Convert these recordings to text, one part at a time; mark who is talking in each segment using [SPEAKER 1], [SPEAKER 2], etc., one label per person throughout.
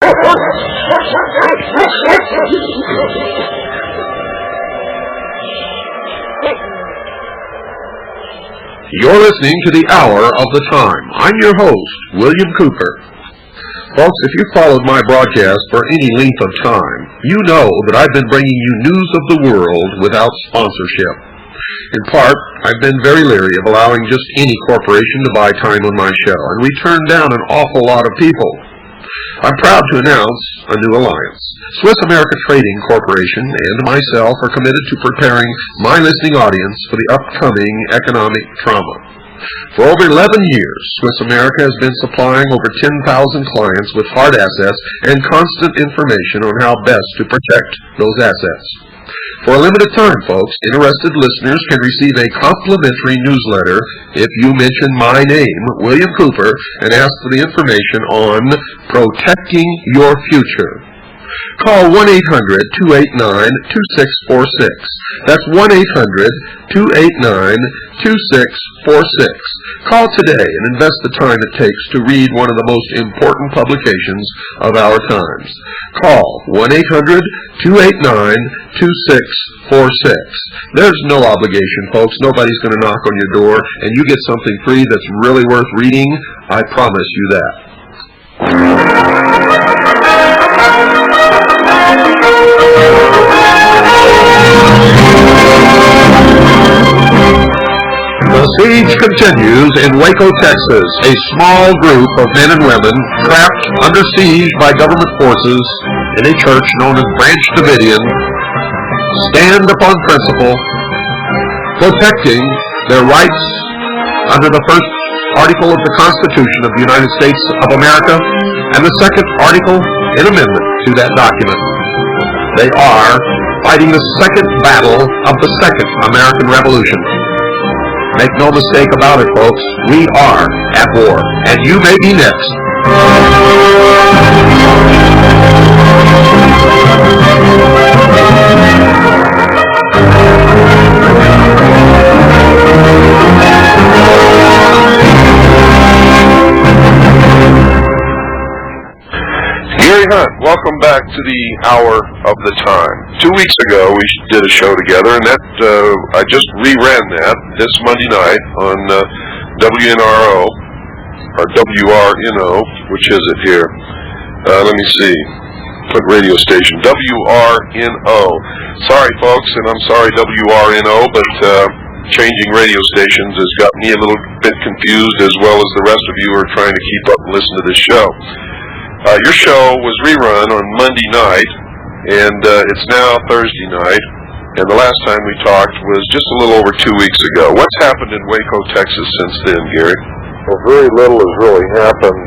[SPEAKER 1] You're listening to the Hour of the Time. I'm your host, William Cooper. Folks, if you followed my broadcast for any length of time, you know that I've been bringing you news of the world without sponsorship. In part, I've been very leery of allowing just any corporation to buy time on my show, and we turned down an awful lot of people. I'm proud to announce a new alliance. Swiss America Trading Corporation and myself are committed to preparing my listening audience for the upcoming economic trauma. For over 11 years, Swiss America has been supplying over 10,000 clients with hard assets and constant information on how best to protect those assets. For a limited time, folks, interested listeners can receive a complimentary newsletter if you mention my name, William Cooper, and ask for the information on protecting your future. Call 1-800-289-2646. That's 1-800-289-2646. Call today and invest the time it takes to read one of the most important publications of our times. Call 1-800-289-2646. There's no obligation, folks. Nobody's going to knock on your door, and you get something free that's really worth reading. I promise you that. The siege continues in Waco, Texas. A small group of men and women trapped under siege by government forces in a church known as Branch Davidian stand upon principle, protecting their rights under the first article of the Constitution of the United States of America and the second article and amendment to that document. They are fighting the second battle of the Second American Revolution. Make no mistake about it, folks. We are at war, and you may be next.
[SPEAKER 2] Gary Hunt, welcome back to the Hour of the Time. 2 weeks ago, we did a show together, and that I just reran that this Monday night on WNRO, or WRNO, which is it here? Let me see. What radio station? WRNO. Sorry, folks, and I'm sorry, WRNO, but changing radio stations has got me a little bit confused, as well as the rest of you are trying to keep up and listen to this show. Your show was rerun on Monday night, and it's now Thursday night, and the last time we talked was just a little over 2 weeks ago. What's happened in Waco, Texas since then, Gary?
[SPEAKER 3] Well, very little has really happened.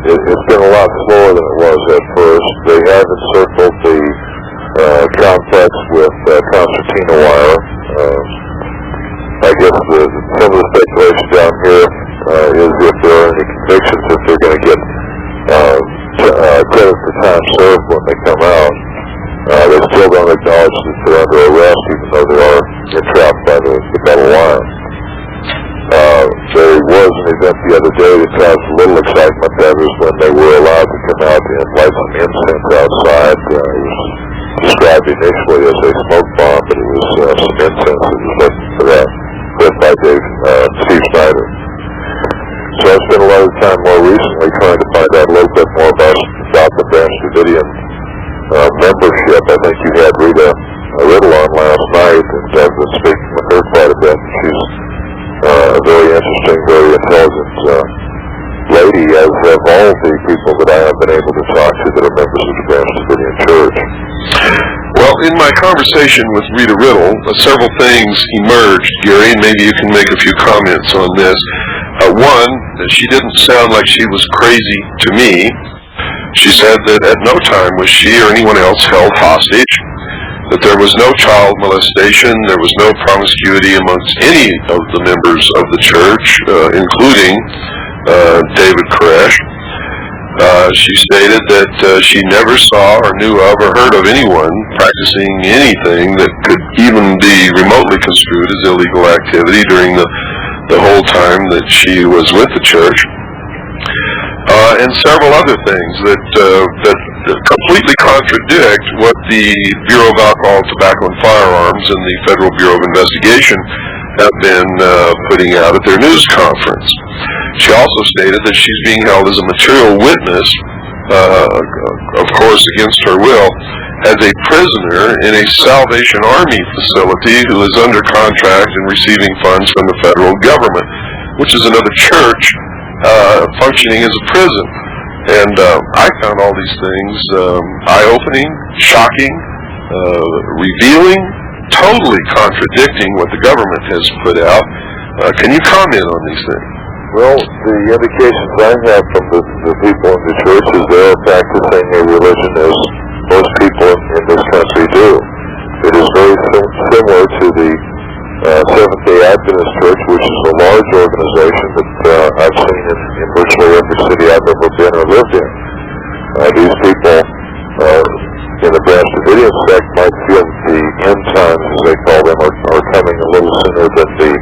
[SPEAKER 3] It's been a lot slower than it was at first. They have encircled the complex with concertina wire. I guess some of the speculation down here is if there are any convictions, if they're going to get credit for time served when they come out. They still don't acknowledge that they're under arrest, even though they are entrapped by the metal line. There was an event the other day that caused a little excitement. That was when they were allowed to come out and light some incense outside. It was described initially as a smoke bomb, but it was some incense that was lit by Steve Snyder. So I spent a lot of time more recently trying to find out a little bit more about the Branch Davidian membership. I think you had Rita Riddle on last night, and I've been speaking with her quite a bit. She's a very interesting, very intelligent lady, as have all the people that I have been able to talk to that are members of the Branch Davidian Church.
[SPEAKER 2] Well, in my conversation with Rita Riddle, several things emerged, Gary, and maybe you can make a few comments on this. One, she didn't sound like she was crazy to me. She said that at no time was she or anyone else held hostage, that there was no child molestation, there was no promiscuity amongst any of the members of the church, including David Koresh. She stated that she never saw or knew of or heard of anyone practicing anything that could even be remotely construed as illegal activity during the whole time that she was with the church. and several other things that completely contradict what the Bureau of Alcohol, Tobacco, and Firearms and the Federal Bureau of Investigation have been putting out at their news conference. She also stated that she's being held as a material witness, of course against her will, as a prisoner in a Salvation Army facility who is under contract and receiving funds from the federal government, which is another church functioning as a prison. And I found all these things eye-opening, shocking, revealing, totally contradicting what the government has put out. Can you comment on these things?
[SPEAKER 3] Well, the indications I have from the people in the church is they're practicing a religion as most people in this country do. It is very similar to the Seventh-day Adventist Church, which is a large organization that I've seen in virtually every city I've ever been or lived in. These people in the Branch Davidian sect might feel that the end times, as they call them, are coming a little sooner than the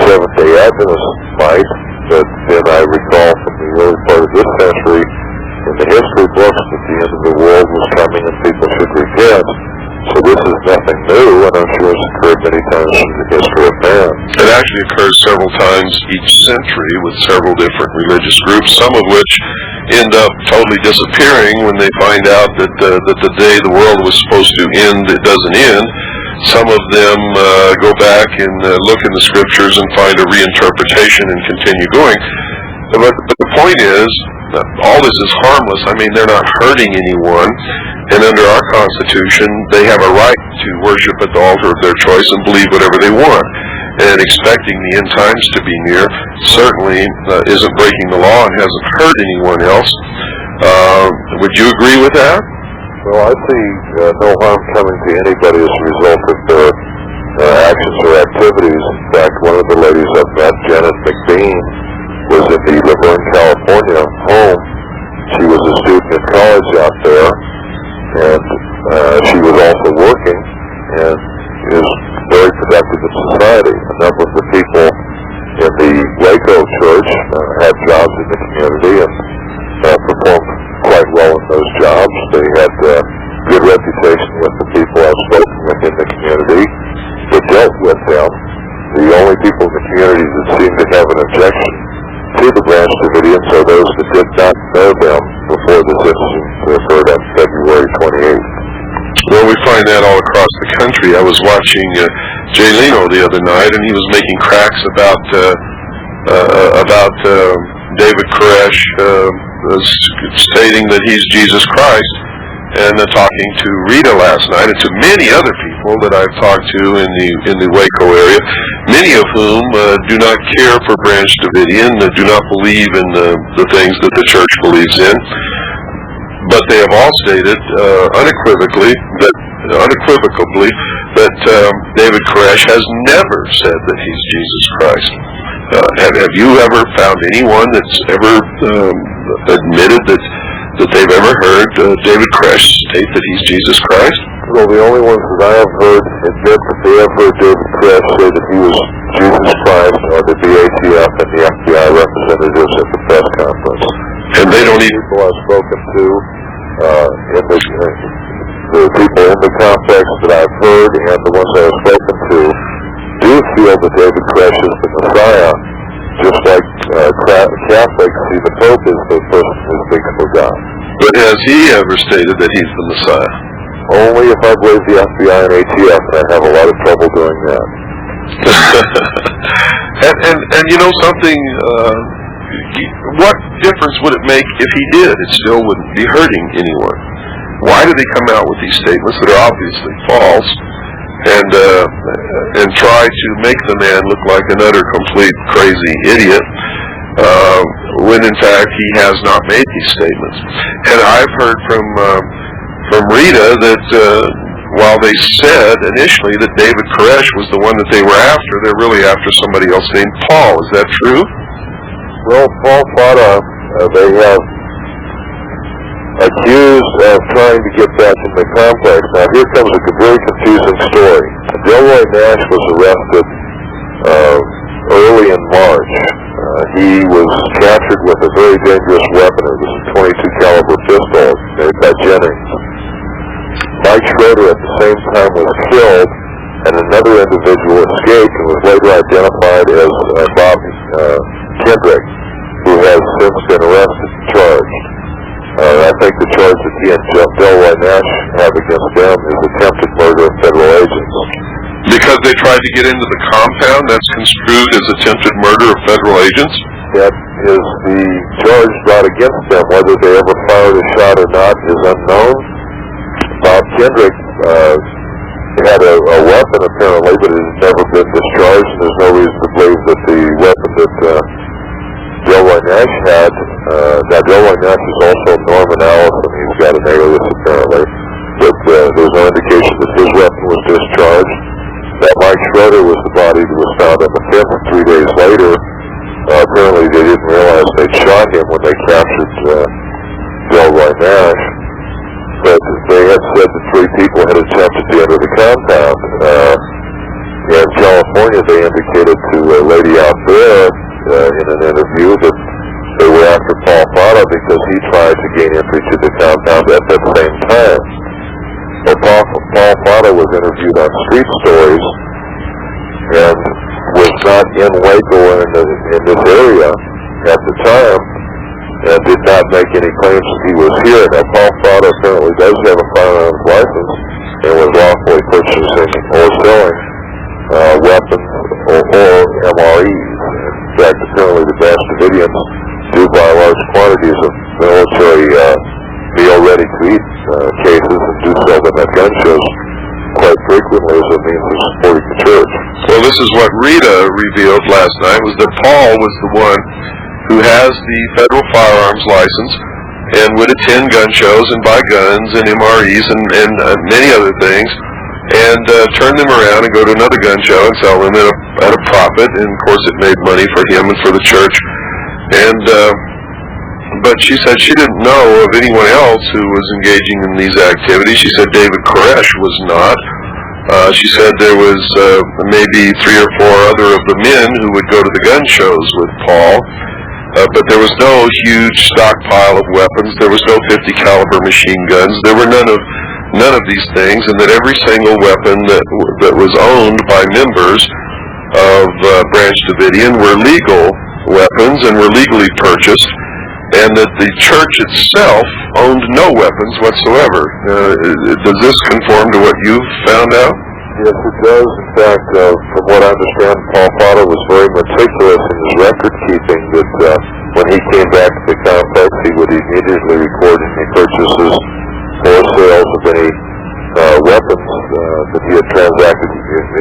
[SPEAKER 3] Seventh-day Adventists might. But then I recall from the early part of this century in the history books that the end of the world was coming and people should repent. So this is nothing new, and I'm sure it's occurred many times in the history of man.
[SPEAKER 2] It actually occurs several times each century with several different religious groups, some of which end up totally disappearing when they find out that the day the world was supposed to end, it doesn't end. Some of them go back and look in the scriptures and find a reinterpretation and continue going. But the point is, all this is harmless. I mean, they're not hurting anyone. And under our Constitution, they have a right to worship at the altar of their choice and believe whatever they want. And expecting the end times to be near certainly isn't breaking the law and hasn't hurt anyone else. Would you agree with that?
[SPEAKER 3] Well, I see no harm coming to anybody as a result of their actions or activities. In fact, one of the ladies I've met, Janet McBean, was in the Laverne, California home. She was a student in college out there, and she was also working and is very productive in society. A number of the people in the WACO church had jobs in the community and performed quite well in those jobs. They had good reputation with the people I've spoken with in the community that dealt with them. The only people in the community that seemed to have an objection to the Branch Davidians are those that did not know them before this incident occurred on February 28th.
[SPEAKER 2] Well, we find that all across the country. I was watching Jay Leno the other night, and he was making cracks about David Koresh stating that he's Jesus Christ, and talking to Rita last night, and to many other people that I've talked to in the Waco area, many of whom do not care for Branch Davidian, do not believe in the things that the church believes in. But they have all stated unequivocally that David Koresh has never said that he's Jesus Christ. Have you ever found anyone that's ever admitted that they've ever heard David Koresh state that he's Jesus Christ?
[SPEAKER 3] Well, the only ones that I have heard admit that they have heard David Koresh say that he was Jesus Christ are the BATF and the FBI representatives at the press conference.
[SPEAKER 2] And they don't even...
[SPEAKER 3] People I've spoken to, the people in the complex that I've heard and the ones I've spoken to do feel that David Koresh is the Messiah, just like Catholics see the Pope as the person who speaks for God.
[SPEAKER 2] But has he ever stated that he's the Messiah?
[SPEAKER 3] Only if I believe the FBI and ATF, and I have a lot of trouble doing that.
[SPEAKER 2] and you know something, what difference would it make if he did? It still wouldn't be hurting anyone. Why do they come out with these statements that are obviously false and try to make the man look like an utter, complete, crazy idiot when in fact he has not made these statements? And I've heard from Rita that while they said initially that David Koresh was the one that they were after, they're really after somebody else named Paul. Is that true?
[SPEAKER 3] Well, Paul Fada, they have accused of trying to get back in the complex. Now, here comes a very confusing story. Delroy Nash was arrested early in March. He was captured with a very dangerous weapon. It was a .22 caliber pistol made by Jennings. Mike Schroeder at the same time was killed, and another individual escaped and was later identified as Bob Kendrick, who has since been arrested and charged. I think the charge that he and Delroy Nash have against them is attempted murder of federal agents.
[SPEAKER 2] Because they tried to get into the compound, that's construed as attempted murder of federal agents?
[SPEAKER 3] That is the charge brought against them. Whether they ever fired a shot or not is unknown. Bob Kendrick had a weapon apparently, but it has never been discharged, and there's no reason to believe that the weapon that Delroy Nash had, now Delroy Nash is also Norman Allison. He's got an alias apparently, but there's no indication that his weapon was discharged. That Mike Schroeder was the body that was found on the 5th 3 days later. Apparently they didn't realize they'd shot him when they captured Delroy Nash. But they had said that 3 people had attempted to enter the compound. In California, they indicated to a lady out there in an interview that they were after Paul Fata because he tried to gain entry to the compound at that same time. Well, Paul Fata was interviewed on Street Stories and was not in WACO in this area at the time, and did not make any claims that he was here. Now, Paul Fata apparently does have a firearms license and was lawfully purchasing or selling weapons or MREs. In fact, apparently the Branch Davidians do buy large quantities of military meal ready-to-eat cases and do sell them at gun shows quite frequently as a means of supporting the church.
[SPEAKER 2] Well, this is what Rita revealed last night, was that Paul was the one who has the federal firearms license and would attend gun shows and buy guns and MREs and many other things, and turn them around and go to another gun show and sell them at a profit. And of course, it made money for him and for the church. And but she said she didn't know of anyone else who was engaging in these activities. She said David Koresh was not. She said there was maybe 3 or 4 other of the men who would go to the gun shows with Paul. But there was no huge stockpile of weapons. There was no .50 caliber machine guns. There were none of these things, and that every single weapon that was owned by members of Branch Davidian were legal weapons and were legally purchased, and that the church itself owned no weapons whatsoever. Does this conform to what you've found out?
[SPEAKER 3] Yes, it does. In fact, from what I understand, Paul Fata was very meticulous in his record keeping, that when he came back to the complex, he would immediately record any purchases or sales of any weapons that he had transacted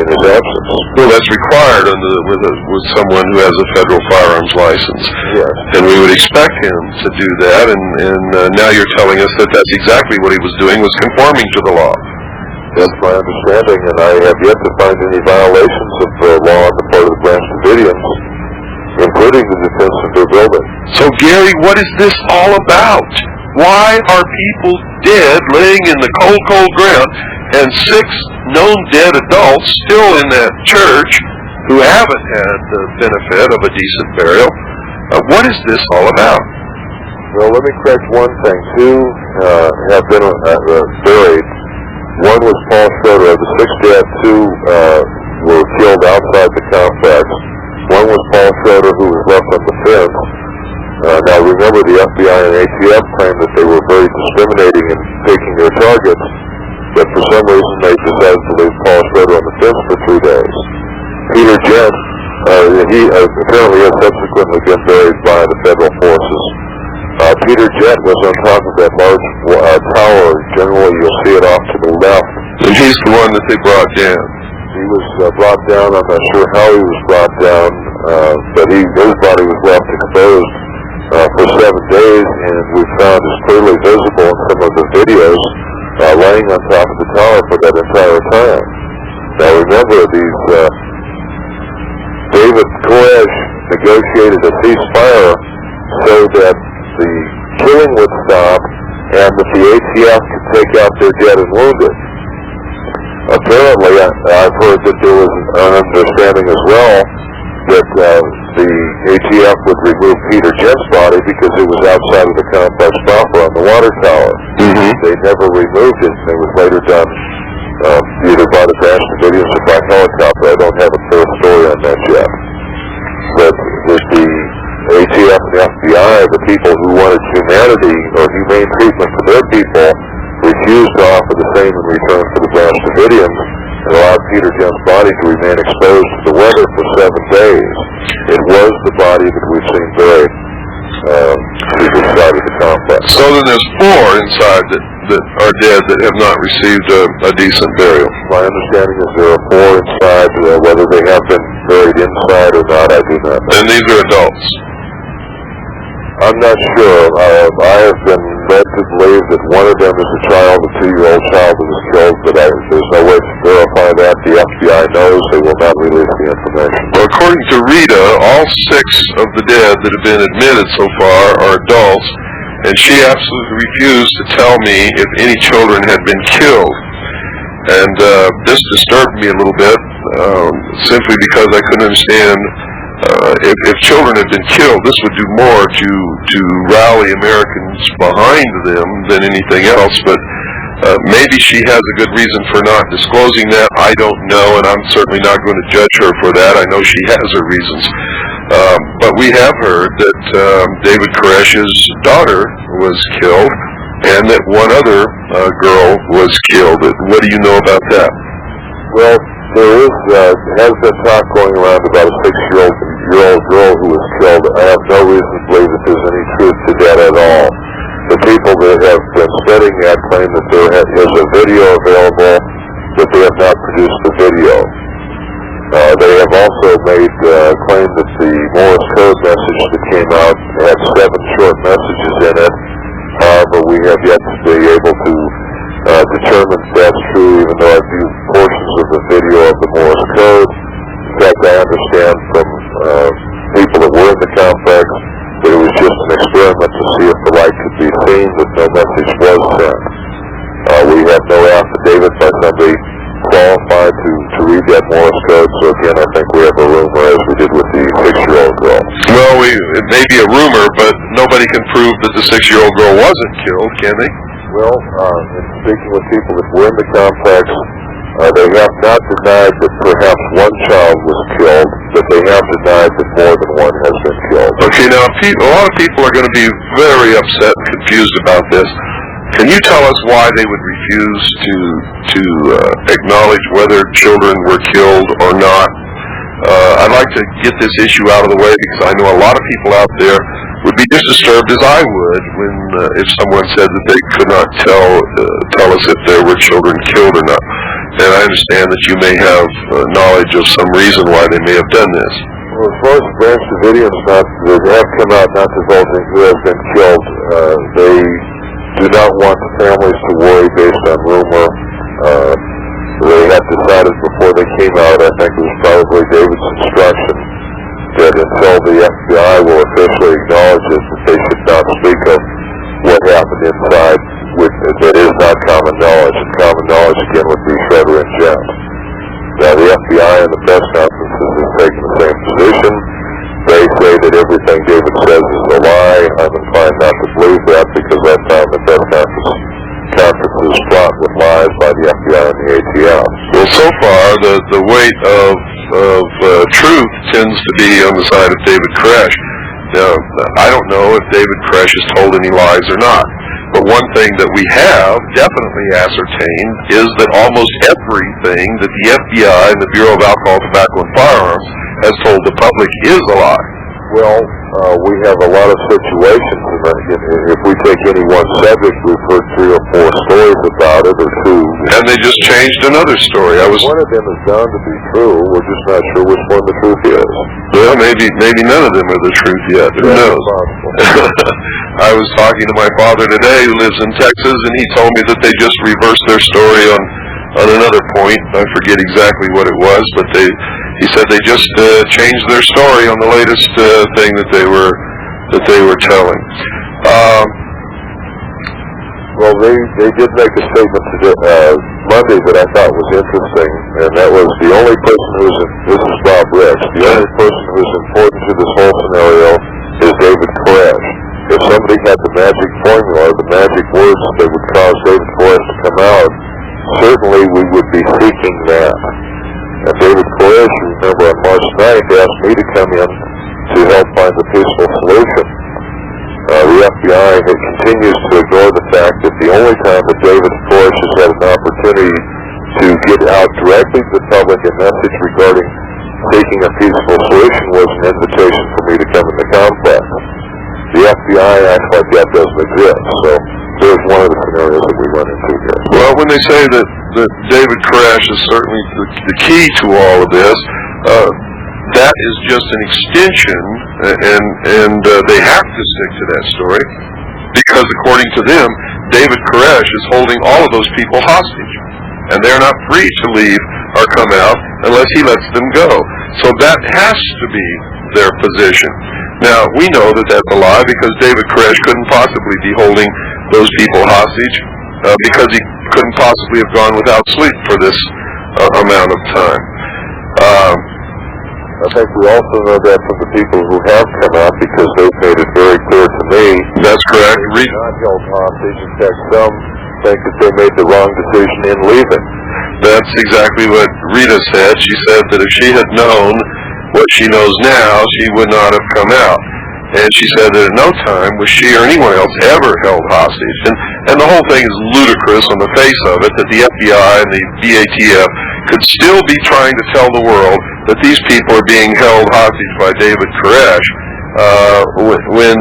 [SPEAKER 3] in his absence.
[SPEAKER 2] Well, that's required with someone who has a federal firearms license.
[SPEAKER 3] Yes.
[SPEAKER 2] And we would expect him to do that, and now you're telling us that that's exactly what he was doing, was conforming to the law.
[SPEAKER 3] That's my understanding, and I have yet to find any violations of the law on the part of the Branch Davidians, including the defense of their building.
[SPEAKER 2] So, Gary, what is this all about? Why are people dead, laying in the cold, cold ground, and 6 known dead adults still in that church who haven't had the benefit of a decent burial? What is this all about?
[SPEAKER 3] Well, let me correct one thing. 2 have been buried. One was Paul Schroeder. Of the 6 dead, 2 were killed outside the complex. One was Paul Schroeder, who was left on the fence. Now, remember, the FBI and ATF claimed that they were very discriminating in picking their targets, but for some reason they decided to leave Paul Schroeder on the fence for 3 days. Peter Jent, he apparently has subsequently been buried by the federal forces. Peter Jent was on top of that large tower. Generally, you'll see it off to the left.
[SPEAKER 2] And he's the one that they brought down.
[SPEAKER 3] He was brought down. I'm not sure how he was brought down, but his body was left exposed for 7 days, and we found is clearly visible in some of the videos laying on top of the tower for that entire time. Now, remember, these David Koresh negotiated a ceasefire so that the killing would stop and that the ATF could take out their dead and wounded. Apparently, I've heard that there was an understanding as well that the ATF would remove Peter Gent's body because it was outside of the complex proper on the water tower. They never removed it, and it was later done either by the Crash Davidians or by helicopter. I don't have a clear story on that yet. But the ATF and the FBI, the people who wanted humanity or humane treatment for their people, refused to offer the same in return for the Crash Davidians and allowed Peter Gent's body to remain exposed to the weather for 7 days. It was the body that we've seen buried to the side of the complex.
[SPEAKER 2] So then there's 4 inside that are dead that have not received a decent burial.
[SPEAKER 3] My understanding is there are 4 inside. Whether they have been buried inside or not, I do not know.
[SPEAKER 2] And these are adults?
[SPEAKER 3] I'm not sure. I have been led to believe that one of them is a child, a 2-year-old child that was killed, but there's no way to verify that. The FBI knows. They will not release the information.
[SPEAKER 2] Well, according to Rita, all 6 of the dead that have been admitted so far are adults, and she absolutely refused to tell me if any children had been killed. And this disturbed me a little bit, simply because I couldn't understand if children had been killed, this would do more to rally Americans behind them than anything else. But maybe she has a good reason for not disclosing that. I don't know, and I'm certainly not going to judge her for that. I know she has her reasons. But we have heard that David Koresh's daughter was killed, and that one other girl was killed. What do you know about that?
[SPEAKER 3] Well, there has been talk going around about a 6-year-old girl who was killed. I have no reason to believe that there's any truth to that at all. The people that have been studying that claim that there is a video available, but they have not produced the video. They have also made claim that the Morse code message that came out had 7 short messages in it. However, we have yet to be able to determine if that's true, even though I've viewed portions of the video of the Morse code. In fact, I understand from people that were in the complex that it was just an experiment to see if the light could be seen, that no message was sent. We have no affidavit by somebody qualified to read that Morse code, so again, I think we have a rumor as we did with the 6-year-old girl.
[SPEAKER 2] Well, it may be a rumor, but nobody can prove that the 6-year-old girl wasn't killed, can they?
[SPEAKER 3] Well, in speaking with people that were in the complex, they have not denied that perhaps one child was killed, but they have denied that more than one has been killed.
[SPEAKER 2] Okay, now a lot of people are going to be very upset and confused about this. Can you tell us why they would refuse to acknowledge whether children were killed or not? I'd like to get this issue out of the way because I know a lot of people out there would be just disturbed as I would when if someone said that they could not tell us if there were children killed or not. And I understand that you may have knowledge of some reason why they may have done this.
[SPEAKER 3] Well, as far as the Branch Davidians that have come out not divulging who has been killed, they do not want the families to worry based on rumor. They had decided before they came out, I think it was probably David's instruction, that until the FBI will officially acknowledge it, that they should not speak of what happened inside, that is not common knowledge, and common knowledge again would be Shredder and Jen. Now the FBI and the press conferences have taken the same position. They say that everything David says is a lie. I'm inclined not to believe that because I found the press conferences fraught with lies by the FBI and the ATF.
[SPEAKER 2] Well, so far the weight of truth tends to be on the side of David Koresh. Now, I don't know if David Koresh has told any lies or not, but one thing that we have definitely ascertained is that almost everything that the FBI and the Bureau of Alcohol, Tobacco, and Firearms has told the public is a lie.
[SPEAKER 3] Well, we have a lot of situations, and if we take any one subject, we've heard 3 or 4 stories about it, or 2.
[SPEAKER 2] And they just changed another story.
[SPEAKER 3] One of them is bound to be true. We're just not sure which one the truth is.
[SPEAKER 2] Well, maybe none of them are the truth yet. Who knows? I was talking to my father today, who lives in Texas, and he told me that they just reversed their story on another point. I forget exactly what it was, but he said they just changed their story on the latest thing that they were telling.
[SPEAKER 3] Well, they did make a statement today, Monday that I thought was interesting, and that was the only person who's, this is Bob Ricks, the only person who's important to this whole scenario is David Koresh. If somebody had the magic formula, the magic words that would cause David Koresh to come out, certainly we would be seeking that. And David Koresh, remember, on March 9th asked me to come in to help find a peaceful solution. The FBI continues to ignore the fact that the only time that David Koresh has had an opportunity to get out directly to the public a message regarding seeking a peaceful solution was an invitation for me to come in the complex. The FBI acts like that doesn't exist, so there's one of the scenarios that we run into here.
[SPEAKER 2] Well, when they say that David Koresh is certainly the key to all of this, that is just an extension, and they have to stick to that story, because according to them, David Koresh is holding all of those people hostage, and they're not free to leave or come out unless he lets them go. So that has to be their position. Now, we know that that's a lie, because David Koresh couldn't possibly be holding those people hostage, because he couldn't possibly have gone without sleep for this amount of time.
[SPEAKER 3] I think we also know that from the people who have come out, because they've made it very clear to me.
[SPEAKER 2] That's correct.
[SPEAKER 3] They're not held hostage. In fact, some think that they made the wrong decision in leaving.
[SPEAKER 2] That's exactly what Rita said. She said that if she had known what she knows now, she would not have come out. And she said that at no time was she or anyone else ever held hostage. And the whole thing is ludicrous on the face of it, that the FBI and the BATF could still be trying to tell the world that these people are being held hostage by David Koresh, when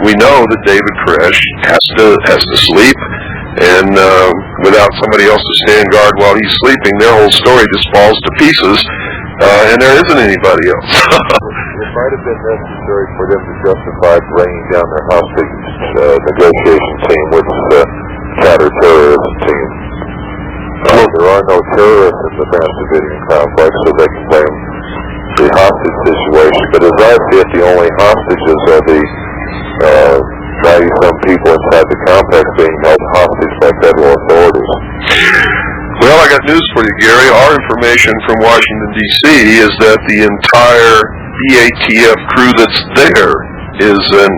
[SPEAKER 2] we know that David Koresh has to sleep, and without somebody else to stand guard while he's sleeping, their whole story just falls to pieces, and there isn't anybody else.
[SPEAKER 3] It might have been necessary for them to justify bringing down their hostage negotiation team, which is a counter-terrorism team. There are no terrorists in the mass civilian complex, so they can blame the hostage situation. But as I see it, the only hostages are the 90-some people inside the complex being held hostage by federal authorities.
[SPEAKER 2] Well, I got news for you, Gary. Our information from Washington, D.C. is that the entire BATF crew that's there is an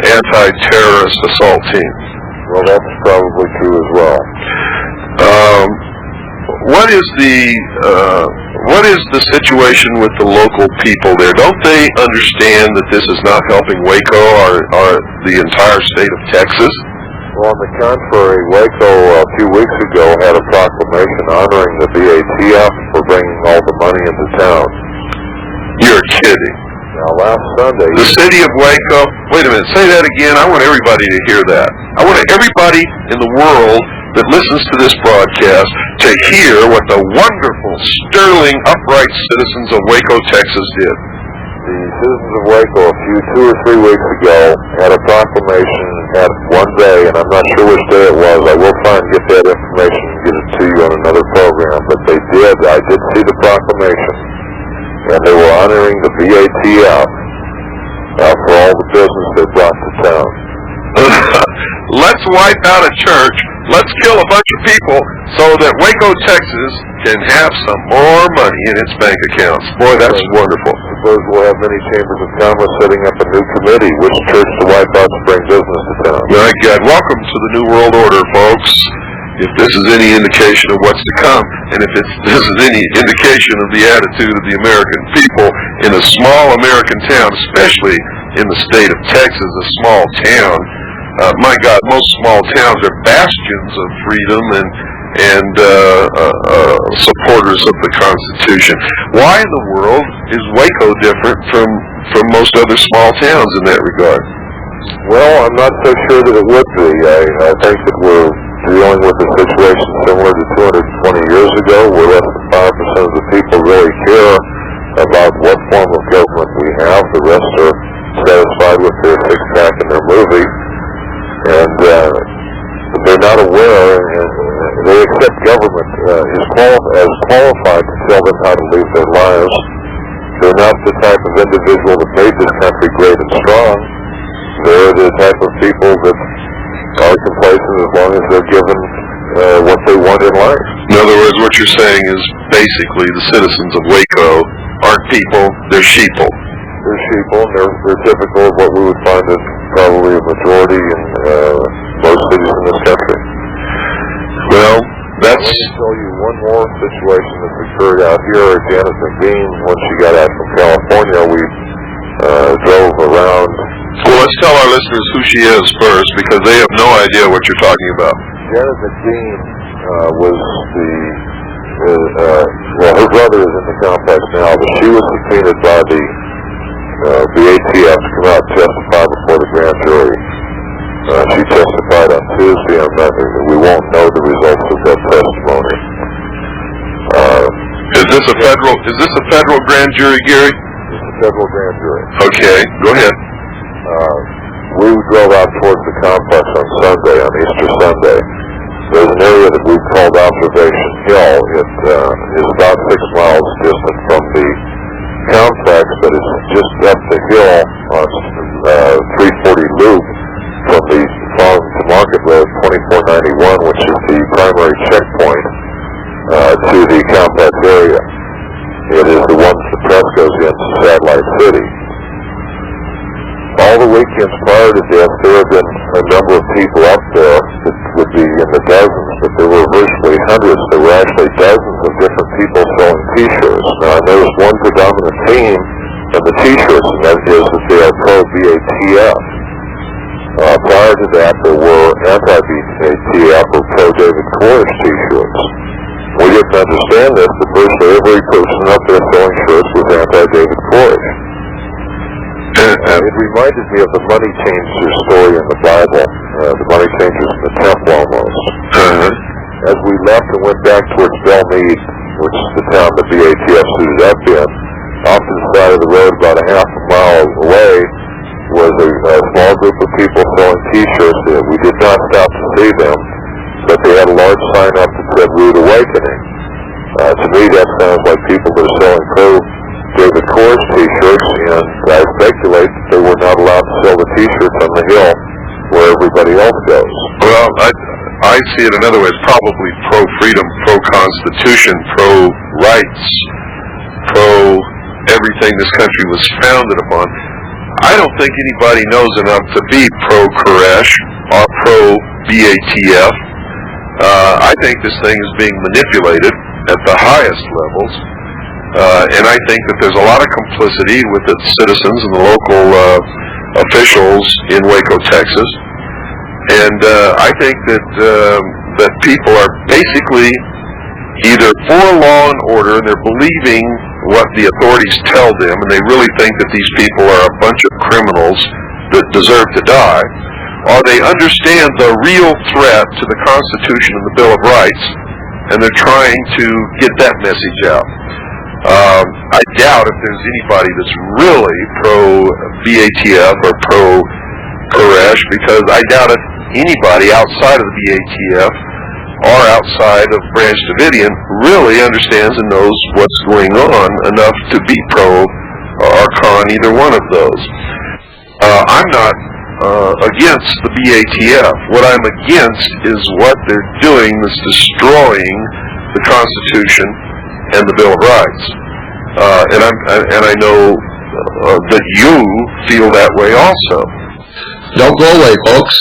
[SPEAKER 2] anti-terrorist assault team.
[SPEAKER 3] Well, that's probably true as well.
[SPEAKER 2] What is the situation with the local people there? Don't they understand that this is not helping WACO or the entire state of Texas?
[SPEAKER 3] Well, on the contrary, WACO a few weeks ago had a proclamation honoring the BATF for bringing all the money into town.
[SPEAKER 2] You're kidding.
[SPEAKER 3] Now, last Sunday...
[SPEAKER 2] The city of Waco... Wait a minute, say that again. I want everybody to hear that. I want everybody in the world that listens to this broadcast to hear what the wonderful, sterling, upright citizens of Waco, Texas did.
[SPEAKER 3] The citizens of Waco, 2 or 3 weeks ago, had a proclamation, had one day, and I'm not sure which day it was. I will try and get that information and get it to you on another program. But they did. I did see the proclamation, and they were honoring the BATF for all the business they brought to town.
[SPEAKER 2] Let's wipe out a church. Let's kill a bunch of people so that Waco, Texas can have some more money in its bank accounts. Boy, that's wonderful.
[SPEAKER 3] Suppose we'll have many chambers of commerce setting up a new committee. Which church to wipe out to bring business to town?
[SPEAKER 2] My God, welcome to the New World Order, folks. If this is any indication of what's to come, and if this is any indication of the attitude of the American people in a small American town, especially in the state of Texas, a small town, my God, most small towns are bastions of freedom and supporters of the Constitution. Why in the world is Waco different from most other small towns in that regard?
[SPEAKER 3] Well, I'm not so sure that it would be. I think that we're dealing with a situation similar to 220 years ago, where less than 5% of the people really care about what form of government we have. The rest are satisfied with their six-pack and their movie. And they're not aware, and they accept government as qualified to tell them how to live their lives. They're not the type of individual that made this country great and strong. They're the type of people that are complacent as long as they're given
[SPEAKER 2] you're saying is basically the citizens of Waco aren't people, they're sheeple.
[SPEAKER 3] They're sheeple, and they're typical of what we would find as probably a majority in most cities in this country.
[SPEAKER 2] Well, that's...
[SPEAKER 3] Let me tell you one more situation that's occurred out here. Janet McBean, when she got out from California, we drove around.
[SPEAKER 2] Well, let's tell our listeners who she is first, because they have no idea what you're talking about.
[SPEAKER 3] Janet McBean was well, her brother is in the complex now, but she was subpoenaed by the ATF to come out and testify before the grand jury. She testified on Tuesday, and we won't know the results of that testimony.
[SPEAKER 2] Is this a federal grand jury, Gary?
[SPEAKER 3] It's a federal grand jury.
[SPEAKER 2] Okay, go ahead.
[SPEAKER 3] We drove out towards the complex on Sunday, on Easter Sunday. There's an area that we've called Observation Hill. It is about 6 miles distant from the complex, but it's just up the hill on 340 loop from the Farm to Market Road 2491, which is the primary checkpoint to the complex area. It is the one the press goes into Satellite City. All the weekends prior to this, there have been a number of people up there that would be in the dozens, but there were virtually hundreds. There were actually dozens of different people selling T-shirts. Now, there was one predominant theme of the T-shirts, and that is that they are pro-BATF. Prior to that, there were anti-BATF or pro-David Koresh T-shirts. We didn't understand this, but virtually every person up there selling shirts was anti-David Koresh. It reminded me of the money changer story in the Bible, the money changers in the temple almost. As we left and went back towards Belmead, which is the town the BATF suited up in, off to the side of the road about a half a mile away was a small group of people selling T-shirts. We did not stop to see them, but they had a large sign up that said Rude Awakening. To me, that sounds like people that are selling David Koresh T-shirts, and I speculate that they were not allowed to sell the T-shirts on the hill where everybody else goes.
[SPEAKER 2] Well, I see it another way. It's probably pro-freedom, pro-constitution, pro-rights, pro-everything this country was founded upon. I don't think anybody knows enough to be pro-Koresh or pro-BATF. I think this thing is being manipulated at the highest levels. And I think that there's a lot of complicity with its citizens and the local officials in Waco, Texas. And I think that people are basically either for law and order, and they're believing what the authorities tell them, and they really think that these people are a bunch of criminals that deserve to die, or they understand the real threat to the Constitution and the Bill of Rights, and they're trying to get that message out. I doubt if there's anybody that's really pro-BATF or pro-Koresh, because I doubt if anybody outside of the BATF or outside of Branch Davidian really understands and knows what's going on enough to be pro or con either one of those. I'm not against the BATF. What I'm against is what they're doing that's destroying the Constitution and the Bill of Rights. And I know that you feel that way also.
[SPEAKER 1] Don't go away, folks.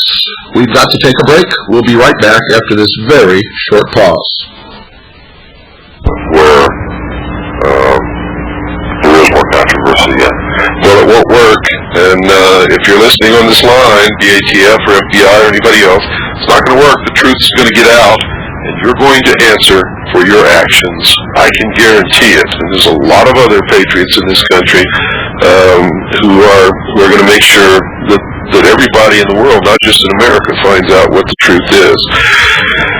[SPEAKER 1] We've got to take a break. We'll be right back after this very short pause.
[SPEAKER 2] Where there is more controversy, yeah. Well, it won't work, and if you're listening on this line, BATF or FBI or anybody else, it's not going to work. The truth's going to get out, and you're going to answer for your actions. I can guarantee it. And there's a lot of other patriots in this country who are going to make sure that everybody in the world, not just in America, finds out what the truth is.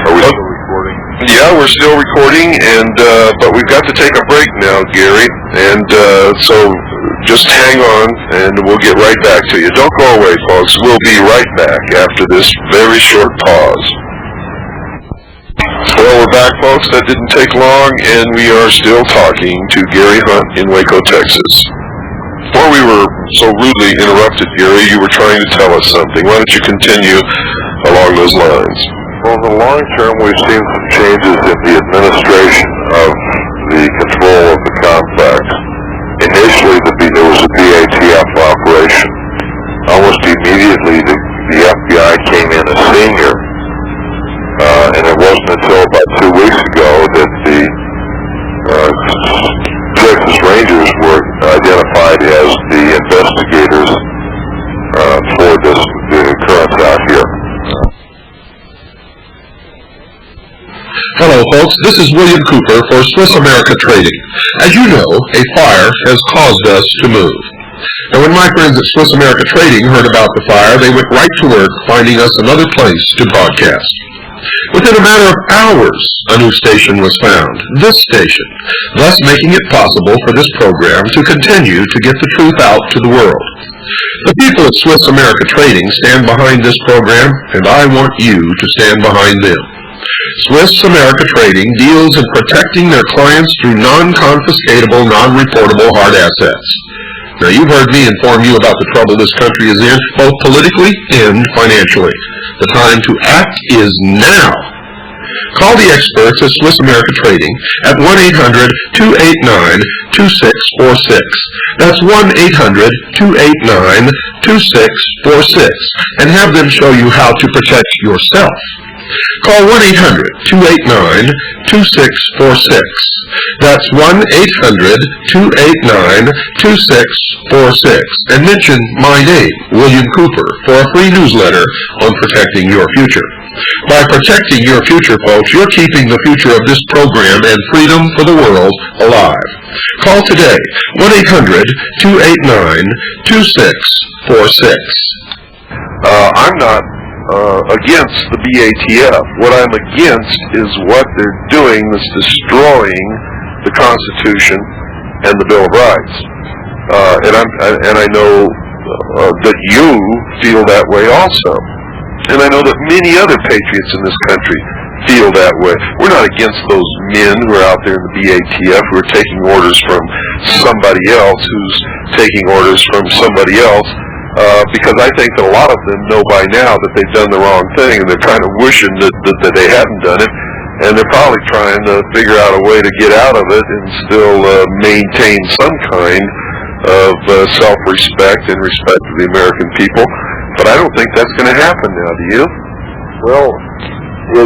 [SPEAKER 3] Are we still recording?
[SPEAKER 2] Yeah, we're still recording, and but we've got to take a break now, Gary. And so just hang on, and we'll get right back to you. Don't go away, folks. We'll be right back after this very short pause. Well, we're back, folks. That didn't take long, and we are still talking to Gary Hunt in Waco, Texas. Before we were so rudely interrupted, Gary, you were trying to tell us something. Why don't you continue along those lines?
[SPEAKER 3] Well, in the long term, we've seen some changes in the administration of the control of the complex. Initially, there was a BATF operation. Almost immediately, the FBI came in as senior, and it wasn't until about 2 weeks ago that the Texas Rangers were identified as the investigators for the occurrence out here.
[SPEAKER 1] Hello, folks. This is William Cooper for Swiss America Trading. As you know, a fire has caused us to move. And when my friends at Swiss America Trading heard about the fire, they went right to work finding us another place to broadcast. Within a matter of hours, a new station was found, this station, thus making it possible for this program to continue to get the truth out to the world. The people at Swiss America Trading stand behind this program, and I want you to stand behind them. Swiss America Trading deals in protecting their clients through non-confiscatable, non-reportable hard assets. Now, you've heard me inform you about the trouble this country is in, both politically and financially. The time to act is now. Call the experts at Swiss America Trading at 1-800-289-2646. That's 1-800-289-2646, and have them show you how to protect yourself. Call 1-800-289-2646. That's 1-800-289-2646, and mention my name, William Cooper, for a free newsletter on protecting your future. By protecting your future, folks, you're keeping the future of this program and freedom for the world alive. Call today, 1-800-289-2646.
[SPEAKER 2] I'm not against the BATF. What I'm against is what they're doing that's destroying the Constitution and the Bill of Rights. And I know that you feel that way also. And I know that many other patriots in this country feel that way. We're not against those men who are out there in the BATF who are taking orders from somebody else who's taking orders from somebody else. Because I think that a lot of them know by now that they've done the wrong thing, and they're kind of wishing that they hadn't done it, and they're probably trying to figure out a way to get out of it and still maintain some kind of self-respect and respect for the American people. But I don't think that's going to happen now, do you?
[SPEAKER 3] Well,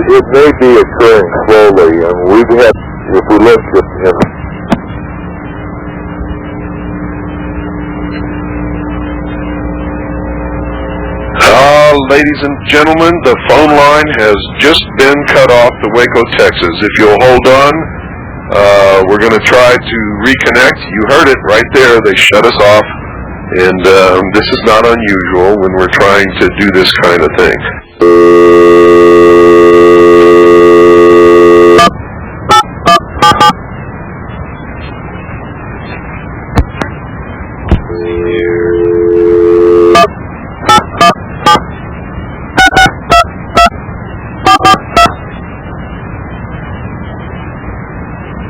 [SPEAKER 3] it may be occurring slowly, and we've had, if we look at
[SPEAKER 2] ladies and gentlemen, the phone line has just been cut off to Waco, Texas. If you'll hold on, we're going to try to reconnect. You heard it right there. They shut us off, and this is not unusual when we're trying to do this kind of thing.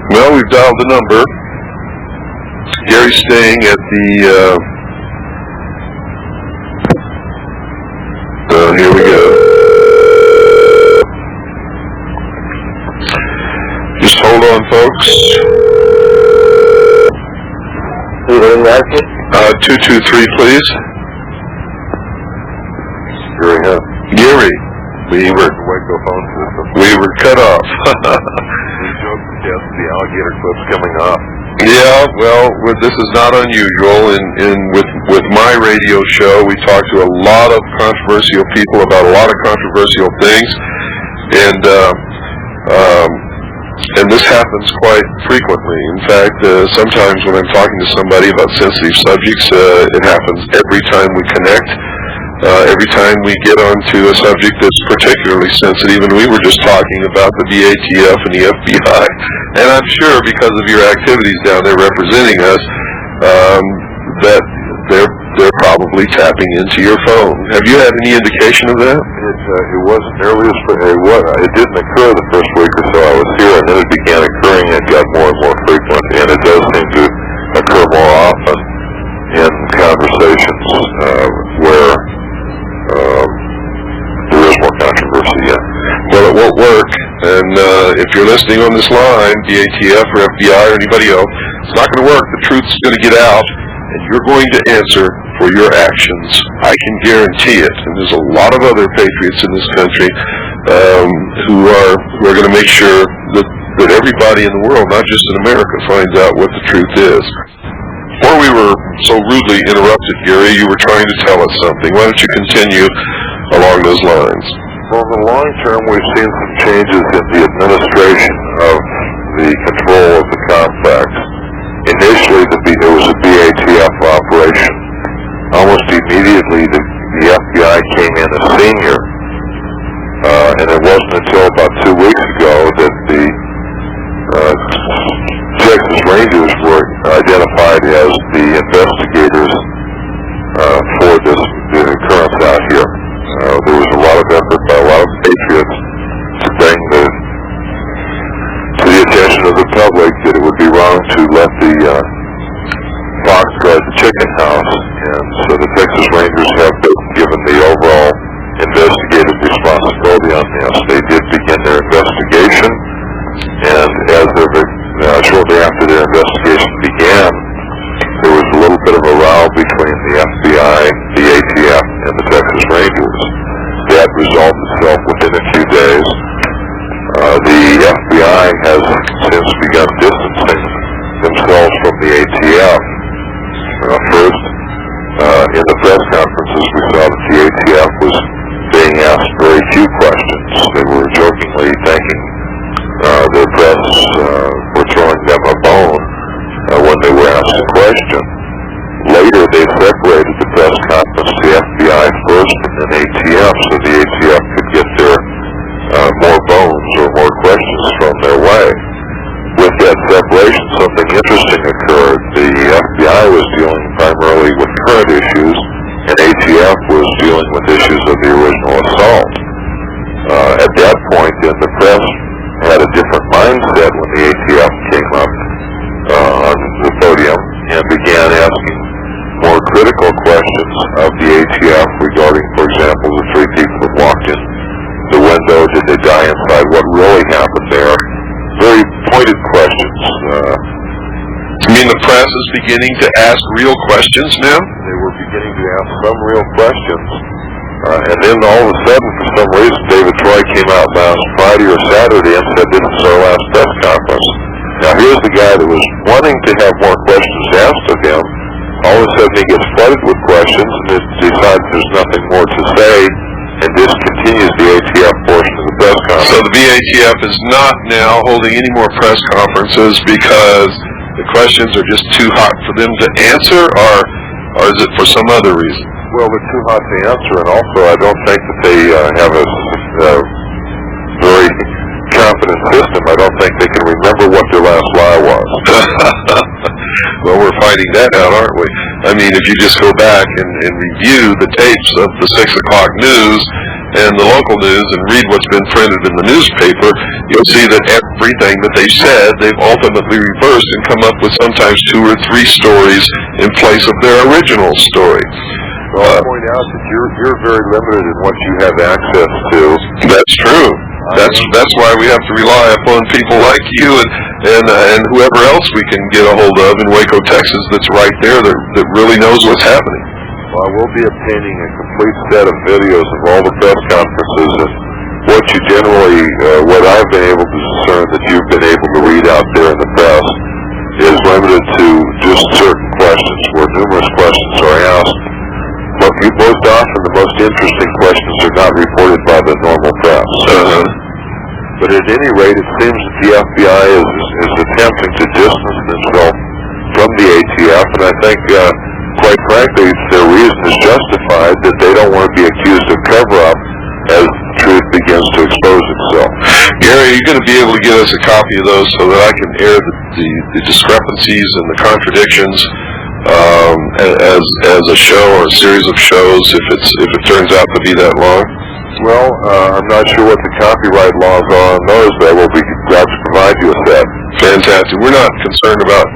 [SPEAKER 2] Well, we've dialed the number. Gary's staying at the, here we go. Just hold on, folks. 223, please. Gary, we were
[SPEAKER 3] Waco phone system.
[SPEAKER 2] We were cut off.
[SPEAKER 3] The alligator clip's coming off.
[SPEAKER 2] Yeah, well, this is not unusual. With my radio show, we talk to a lot of controversial people about a lot of controversial things, and this happens quite frequently. In fact, sometimes when I'm talking to somebody about sensitive subjects, it happens every time we connect. Every time we get onto a subject that's particularly sensitive, and we were just talking about the BATF and the FBI, and I'm sure because of your activities down there representing us, that they're probably tapping into your phone. Have you had any indication of that?
[SPEAKER 3] It wasn't nearly as it didn't occur the first week or so I was here, and then it began occurring and got more and more frequent, and it does seem to occur more often in conversations where there is more controversy. Yeah.
[SPEAKER 2] Well, won't work. And if you're listening on this line, BATF or FBI or anybody else, it's not going to work. The truth's going to get out, and you're going to answer for your actions. I can guarantee it. And there's a lot of other patriots in this country who are going to make sure that everybody in the world, not just in America, finds out what the truth is. Before we were so rudely interrupted, Gary, you were trying to tell us something. Why don't you continue along those lines?
[SPEAKER 3] Well, in the long term, we've seen some changes in the administration of the control of the complex. Initially, there was a BATF operation. Almost immediately, the FBI came in as senior. And it wasn't until about 2 weeks ago that the Texas Rangers were identified as the investigators for the occurrence out here. There was a lot of effort by a lot of patriots to bring to the attention of the public that it would be wrong to let the fox guard the chicken house. And so the Texas Rangers have been given the overall investigative responsibility on this. They did begin their investigation, and as shortly after their investigation began, there was a little bit of a row between the FBI, the ATF, and the Texas Rangers. That resolved itself within a few days. The FBI has since begun distancing themselves from the ATF. First, in the press conferences, we saw that the ATF was being asked very few questions. They were jokingly thanking their press for throwing them a bone when they were asked a question. Later, they separated the press conference to FBI first and then ATF, so the ATF could get their more bones or more questions thrown their way. With that separation, something interesting occurred. The FBI was dealing primarily with current issues, and ATF was dealing with issues of the original assault. At that point, then, the press had a different mindset when the ATF came up on the podium and began asking more critical questions of the ATF regarding, for example, the 3 people that walked in the window. Did they die inside? What really happened there? Very pointed questions.
[SPEAKER 2] You mean the press is beginning to ask real questions now?
[SPEAKER 3] They were beginning to ask some real questions. And then all of a sudden, for some reason, David Troy came out last Friday or Saturday and said, "This is our last press conference." Now, here's the guy that was wanting to have more questions asked of him. All of a sudden, he gets flooded with questions and decides there's nothing more to say and discontinues the ATF portion of the press conference.
[SPEAKER 2] So the BATF is not now holding any more press conferences because the questions are just too hot for them to answer, or is it for some other reason?
[SPEAKER 3] Well, they're too hot to answer, and also I don't think that they have a very competent system. I don't think they can remember what their last lie was.
[SPEAKER 2] Well, we're finding that out, aren't we? I mean, if you just go back and review the tapes of the 6 o'clock news and the local news and read what's been printed in the newspaper, you'll see that everything that they said, they've ultimately reversed and come up with sometimes 2 or 3 stories in place of their original story.
[SPEAKER 3] Well, I'll point out that you're very limited in what you have access to.
[SPEAKER 2] That's true. That's why we have to rely upon people like you and whoever else we can get a hold of in Waco, Texas, that's right there that really knows what's happening.
[SPEAKER 3] Well, I will be obtaining a complete set of videos of all the press conferences, and what I've been able to discern that you've been able to read out there in the press is limited to just certain questions where numerous questions are asked. But most often the most interesting questions are not reported by the normal press. But at any rate, it seems that the FBI is attempting to distance themselves from the ATF, and I think, quite frankly, their reason is justified, that they don't want to be accused of cover-up as the truth begins to expose itself.
[SPEAKER 2] Gary, are you going to be able to get us a copy of those so that I can air the discrepancies and the contradictions as a show or a series of shows if it turns out to be that long?
[SPEAKER 3] Well, I'm not sure what the copyright laws are on those, but I will be glad to provide you with that.
[SPEAKER 2] Fantastic. We're not concerned about...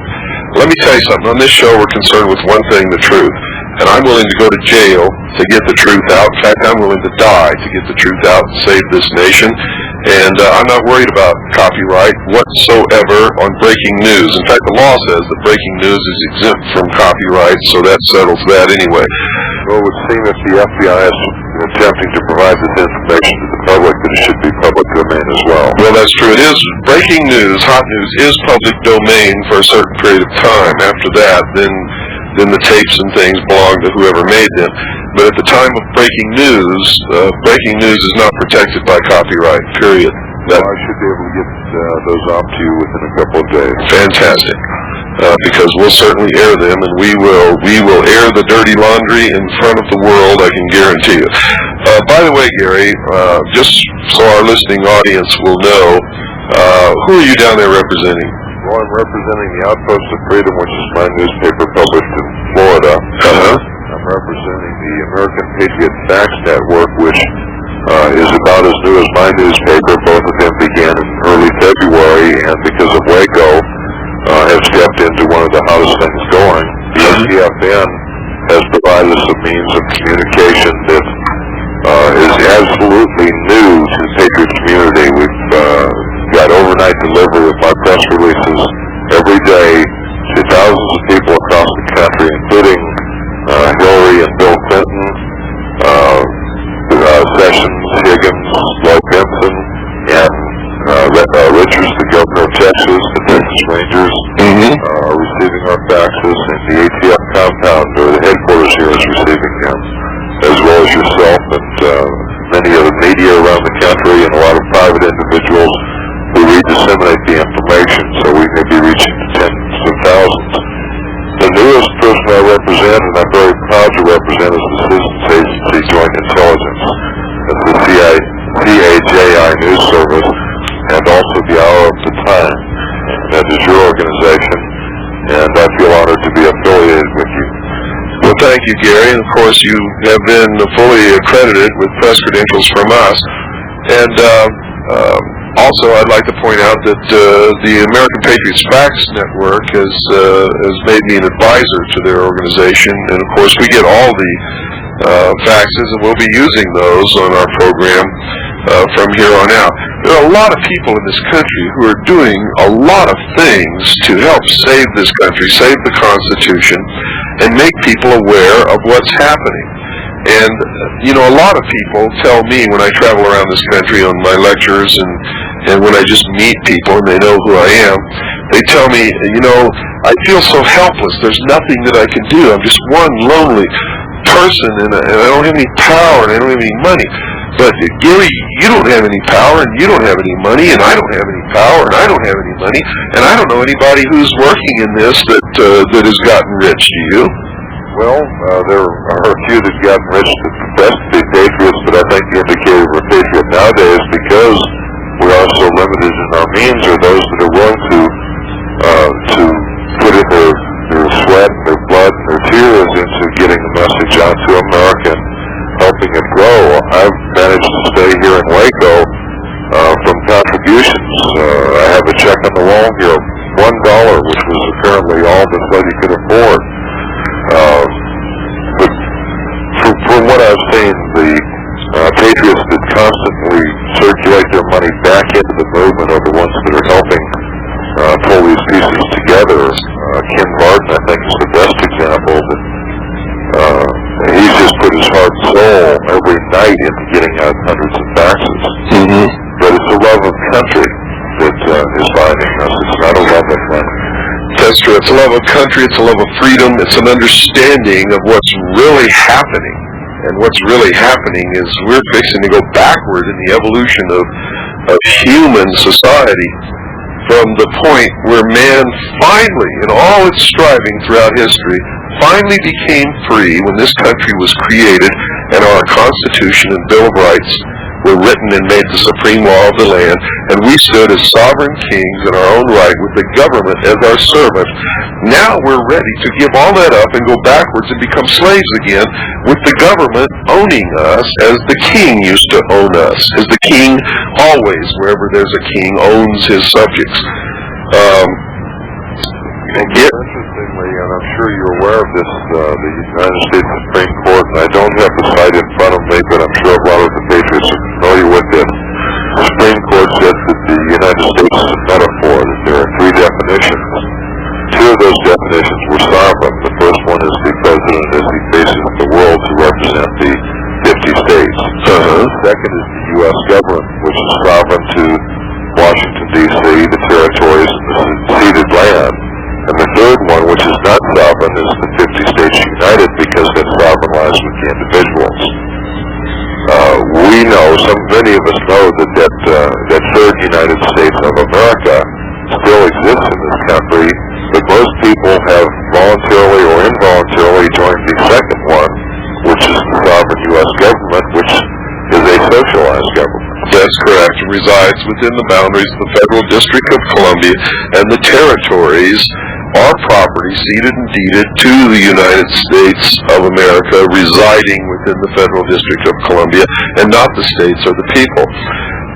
[SPEAKER 2] Let me tell you something. On this show, we're concerned with one thing, the truth. And I'm willing to go to jail to get the truth out. In fact, I'm willing to die to get the truth out and save this nation. And I'm not worried about copyright whatsoever on breaking news. In fact, the law says that breaking news is exempt from copyright, so that settles that anyway.
[SPEAKER 3] Well, it would seem if the FBI is attempting to provide this information to the public, that it should be public domain as well.
[SPEAKER 2] Well, that's true. It is. Breaking news, hot news, is public domain for a certain period of time. After that, then the tapes and things belong to whoever made them. But at the time of breaking news is not protected by copyright, period.
[SPEAKER 3] Well, I should be able to get those off to you within a couple of days.
[SPEAKER 2] Fantastic. Because we'll certainly air them, and we will air the dirty laundry in front of the world, I can guarantee you. By the way, Gary, just so our listening audience will know, who are you down there representing?
[SPEAKER 3] Well, I'm representing the Outpost of Freedom, which is my newspaper published in Florida. I'm representing the American Patriot Facts Network, which is about as new as my newspaper. Both of them began in early February, and because of WACO, have stepped into one of the hottest things going. The APFN has provided us a means of communication that is absolutely new to the Patriot community. We've got overnight delivery of my press releases every day to thousands of people across the country, including Hillary and Bill Clinton, Sessions, Higgins, Lloyd Bentsen, and Richards, the governor of Texas. The Texas Rangers are receiving our faxes, and the ATF compound, or the headquarters here, is receiving them, as well as yourself and many of the media around the country, and a lot of private individuals who disseminate the information, so we may be reaching tens of thousands. The newest person I represent, and I'm very proud to represent, is the Citizens Agency Joint Intelligence. It's the CAJI News Service, and also the Hour of the Time. That is your organization, and I feel honored to be affiliated with you.
[SPEAKER 2] Well, thank you, Gary. And of course, you have been fully accredited with press credentials from us. And also, I'd like to point out that the American Patriots Facts Network has made me an advisor to their organization, and of course, we get all the faxes, and we'll be using those on our program from here on out. There are a lot of people in this country who are doing a lot of things to help save this country, save the Constitution, and make people aware of what's happening. And, you know, a lot of people tell me when I travel around this country on my lectures and when I just meet people and they know who I am, they tell me, you know, I feel so helpless. There's nothing that I can do. I'm just one lonely person, and I don't have any power, and I don't have any money. But, Gary, you don't have any power, and you don't have any money, and I don't have any power, and I don't have any money, and I don't know anybody who's working in this that has gotten rich. Do you?
[SPEAKER 3] Well, there are a few that got rich that profess to be patriots, but I think the indicator of a patriot nowadays, because we are so limited in our means, are those that are willing to put in their sweat, their blood, and their tears into getting the message out to America and helping it grow. I've managed to stay here in Waco from contributions. I have a check on the wall here of $1, which was apparently all this lady could afford. But from what I've seen, the patriots that constantly circulate their money back into the movement are the ones that are helping pull these pieces together. Ken Barton, I think, is the best example. That he's just put his heart and soul every night into getting out hundreds of faxes. But it's a love of country that is binding us. It's not a love of money.
[SPEAKER 2] That's true. It's a love of country. It's a love of freedom. It's an understanding of what's really happening. And what's really happening is we're fixing to go backward in the evolution of human society from the point where man finally, in all its striving throughout history, finally became free when this country was created and our Constitution and Bill of Rights were written and made the supreme law of the land, and we stood as sovereign kings in our own right with the government as our servant. Now we're ready to give all that up and go backwards and become slaves again, with the government owning us as the king used to own us, as the king always, wherever there's a king, owns his subjects.
[SPEAKER 3] Interestingly, and I'm sure you're aware of this, the United States Supreme Court, and I don't have the site in front of me, but I'm sure a lot of the patriots are familiar with it. The Supreme Court which is sovereign to Washington, D.C., the territories, and the ceded land. And the third one, which is not sovereign, is the 50 States United, because that sovereign lies with the individuals. We know, many of us know that third United States of America still exists in this country, but most people have voluntarily or involuntarily joined the second one, which is the sovereign U.S. government, which is a socialized government.
[SPEAKER 2] That's correct. It resides within the boundaries of the Federal District of Columbia, and the territories are property ceded and deeded to the United States of America, residing within the Federal District of Columbia, and not the states or the people.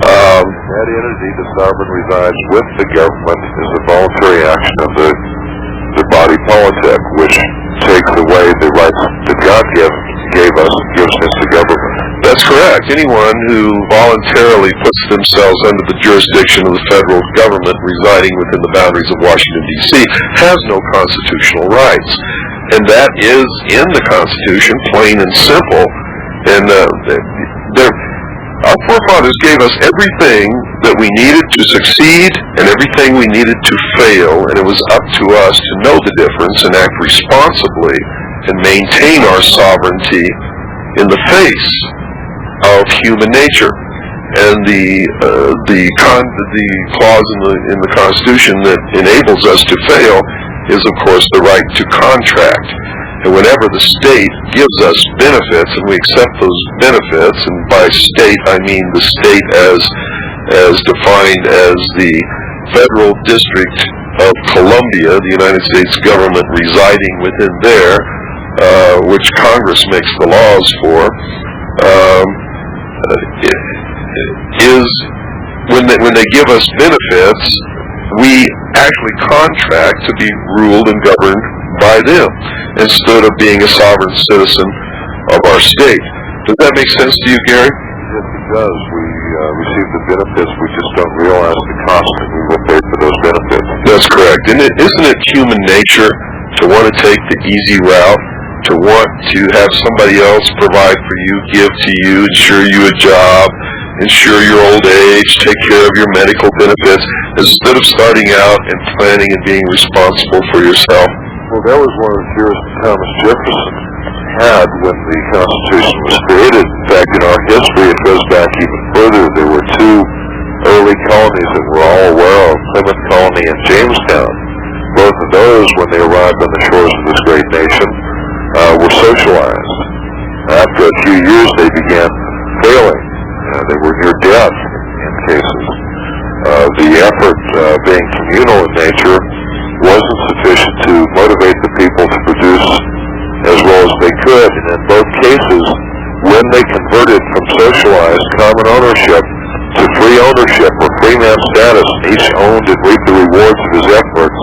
[SPEAKER 3] That entity, the sovereign, resides with the government, is a voluntary action of the body politic, which takes away the rights that God gave us and gives into government.
[SPEAKER 2] That's correct. Anyone who voluntarily puts themselves under the jurisdiction of the federal government residing within the boundaries of Washington, D.C. has no constitutional rights. And that is in the Constitution, plain and simple. And our forefathers gave us everything that we needed to succeed and everything we needed to fail, and it was up to us to know the difference and act responsibly and maintain our sovereignty in the face of human nature. And the clause in the Constitution that enables us to fail is, of course, the right to contract. And whenever the state gives us benefits, and we accept those benefits, and by state I mean the state as defined as the Federal District of Columbia, the United States government residing within there, which Congress makes the laws for, is when they give us benefits, we actually contract to be ruled and governed by them instead of being a sovereign citizen of our state. Does that make sense to you, Gary?
[SPEAKER 3] Yes, it does. We receive the benefits, we just don't realize the cost that we will pay for those benefits.
[SPEAKER 2] That's correct. And isn't it human nature to want to take the easy route, to want to have somebody else provide for you, give to you, ensure you a job, ensure your old age, take care of your medical benefits, instead of starting out and planning and being responsible for yourself?
[SPEAKER 3] Well, that was one of the fears that Thomas Jefferson had when the Constitution was created. In fact, in our history, it goes back even further. There were two early colonies that we're all aware of, Plymouth Colony and Jamestown. Both of those, when they arrived on the shores of this great nation, were socialized. After a few years, they began failing. They were near death in cases. The effort, being communal in nature, wasn't sufficient to motivate the people to produce as well as they could. And in both cases, when they converted from socialized common ownership to free ownership or free man status, each owned and reaped the rewards of his efforts,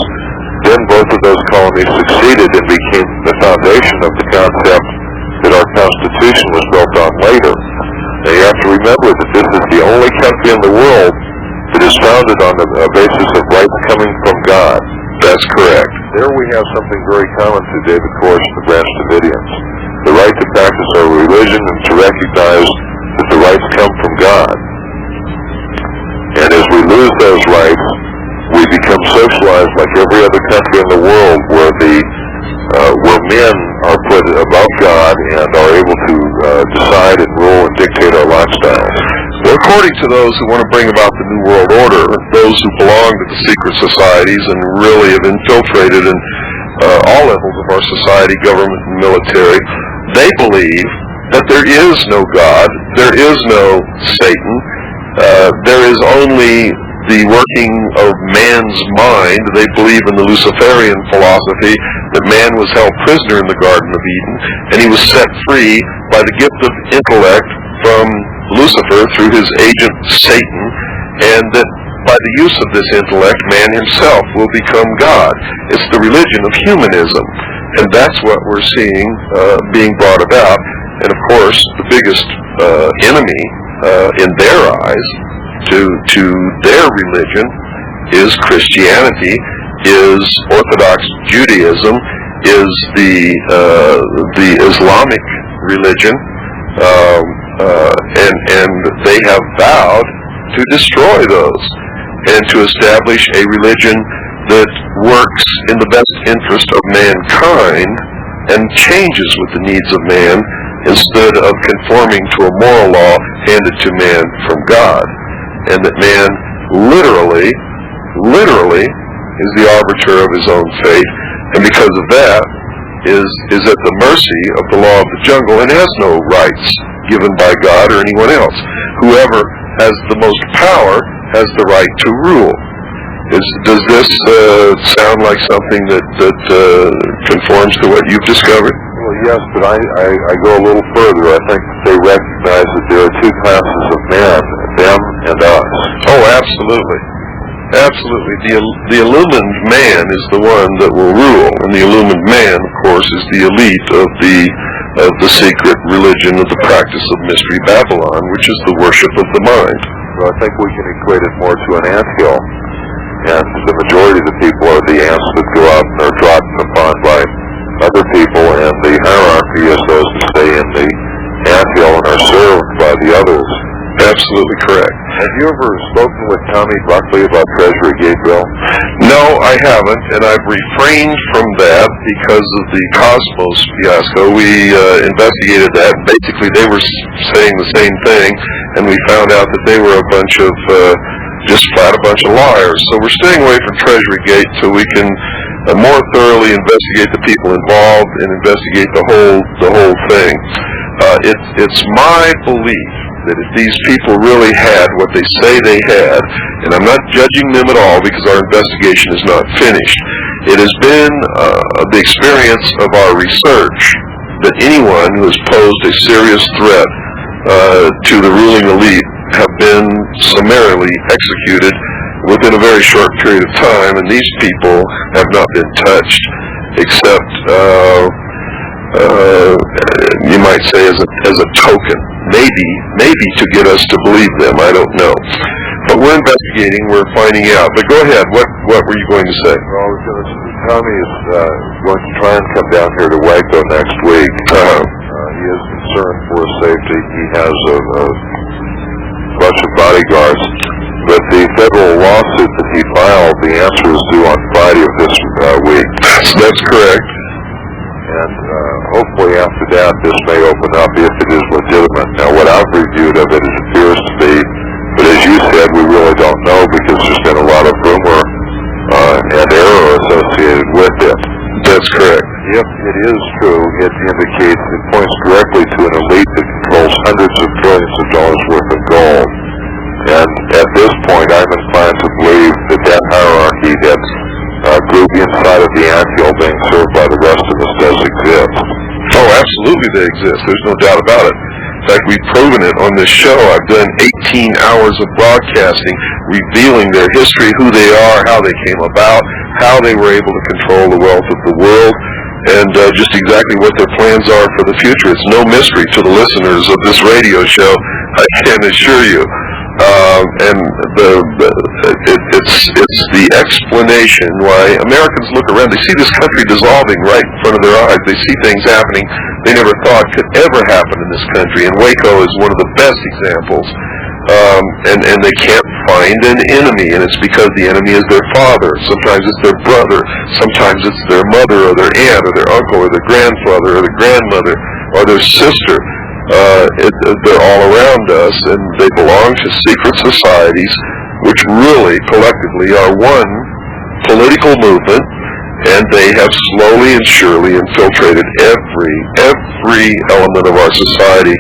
[SPEAKER 3] then both of those colonies succeeded and became the foundation of the concept that our Constitution was built on later. Now you have to remember that this is the only country in the world that is founded on a basis of rights coming from God.
[SPEAKER 2] That's correct.
[SPEAKER 3] There we have something very common to David Koresh and the Branch Davidians. The right to practice our religion and to recognize that the rights come from God. And as we lose those rights, we become socialized like every other country in the world where men are put above God and are able to decide and rule and dictate our lifestyles.
[SPEAKER 2] Well, according to those who want to bring about the New World Order, those who belong to the secret societies and really have infiltrated in all levels of our society, government and military, they believe that there is no God, there is no Satan, there is only the working of man's mind. They believe in the Luciferian philosophy that man was held prisoner in the Garden of Eden, and he was set free by the gift of intellect from Lucifer through his agent Satan, and that by the use of this intellect, man himself will become God. It's the religion of humanism, and that's what we're seeing being brought about. And of course, the biggest enemy in their eyes to their religion is Christianity, is Orthodox Judaism, is the Islamic religion, and they have vowed to destroy those and to establish a religion that works in the best interest of mankind and changes with the needs of man instead of conforming to a moral law handed to man from God, and that man literally is the arbiter of his own fate, and because of that is at the mercy of the law of the jungle and has no rights given by God or anyone else. Whoever has the most power has the right to rule. Does this sound like something that conforms to what you've discovered?
[SPEAKER 3] Well, yes, but I go a little further. I think they recognize that there are two classes of men, them and us.
[SPEAKER 2] Oh, absolutely. Absolutely. The illumined man is the one that will rule, and the illumined man, of course, is the elite of the secret religion of the practice of Mystery Babylon, which is the worship of the mind.
[SPEAKER 3] So I think we can equate it more to an anthill, and the majority of the people are the ants that go out and are trodden upon by other people, and the hierarchy is those who stay in the anthill and are served by the others.
[SPEAKER 2] Absolutely correct.
[SPEAKER 3] Have you ever spoken with Tommy Buckley about Treasury Gabriel?
[SPEAKER 2] No, I haven't, and I've refrained from that because of the Cosmos fiasco. We investigated that. Basically, they were saying the same thing, and we found out that they were a bunch of, just flat a bunch of liars. So we're staying away from Treasury Gate so we can more thoroughly investigate the people involved and investigate the whole thing. It's my belief that if these people really had what they say they had, and I'm not judging them at all because our investigation is not finished, it has been the experience of our research that anyone who has posed a serious threat to the ruling elite have been summarily executed within a very short period of time, and these people have not been touched except you might say as a token, maybe to get us to believe them. I don't know, but we're investigating. We're finding out. But go ahead. What were you going to say?
[SPEAKER 3] Well, Tommy is going to try and come down here to WACO next week. He is concerned for his safety. He has a bunch of bodyguards. But the federal lawsuit that he filed, the answer is due on Friday of this week.
[SPEAKER 2] That's correct.
[SPEAKER 3] And hopefully after that this may open up if it is legitimate. Now what I've reviewed of it appears to be, but as you said, we really don't know because there's been a lot of rumor and error associated with it.
[SPEAKER 2] That's correct.
[SPEAKER 3] If it is true, it indicates, it points directly to an elite that controls hundreds of trillions of dollars worth of gold. And at this point I'm inclined to believe that hierarchy, that group inside of the anthill being served by the rest of us does exist.
[SPEAKER 2] Oh, absolutely they exist. There's no doubt about it. In fact, we've proven it on this show. I've done 18 hours of broadcasting revealing their history, who they are, how they came about, how they were able to control the wealth of the world, and just exactly what their plans are for the future. It's no mystery to the listeners of this radio show, I can assure you. And it's the explanation why Americans look around. They see this country dissolving right in front of their eyes. They see things happening they never thought could ever happen in this country. And WACO is one of the best examples. And they can't find an enemy, and it's because the enemy is their father. Sometimes it's their brother. Sometimes it's their mother or their aunt or their uncle or their grandfather or their grandmother or their sister. They're all around us, and they belong to secret societies which really collectively are one political movement, and they have slowly and surely infiltrated every element of our society,